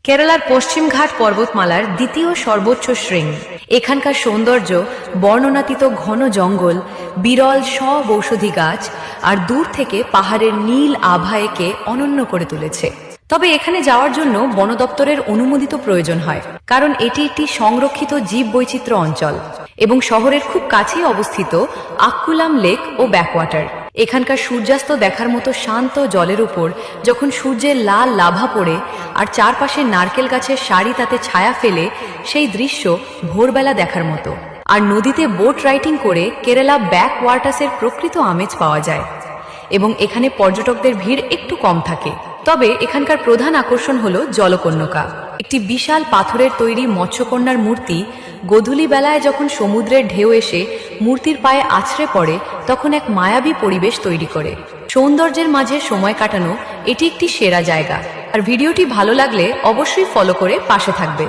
কেরালার পশ্চিমঘাট পর্বতমালার দ্বিতীয় সর্বোচ্চ শৃঙ্গ। এখানকার সৌন্দর্য বর্ণনাতীত ঘন জঙ্গল, বিরল সব ঔষধি গাছ আর দূর থেকে পাহাড়ের নীল আভা একে অনন্য করে তুলেছে। তবে এখানে যাওয়ার জন্য বন দপ্তরের অনুমোদিত প্রয়োজন হয়, কারণ এটি একটি সংরক্ষিত জীববৈচিত্র্য অঞ্চল এবং শহরের খুব কাছেই অবস্থিত আক্কুলাম লেক ও ব্যাকওয়াটার। এখানকার সূর্যাস্ত দেখার মতো শান্ত জলের উপর যখন সূর্যের লাল লাভা পড়ে আর চারপাশে নারকেল গাছের সারি তাতে ছায়া ফেলে, সেই দৃশ্য ভোরবেলা দেখার মতো। আর নদীতে বোট রাইডিং করে কেরালা ব্যাক ওয়াটার্সের প্রকৃত আমেজ পাওয়া যায় এবং এখানে পর্যটকদের ভিড় একটু কম থাকে। তবে এখানকার প্রধান আকর্ষণ হলো জলকন্যকা, একটি বিশাল পাথরের তৈরি মৎস্যকন্যার মূর্তি। গোধূলি বেলায় যখন সমুদ্রের ঢেউ এসে মূর্তির পায়ে আছড়ে পড়ে, তখন এক মায়াবী পরিবেশ তৈরি করে। সৌন্দর্যের মাঝে সময় কাটানো এটি একটি সেরা জায়গা। আর ভিডিওটি ভালো লাগলে অবশ্যই ফলো করে পাশে থাকবে।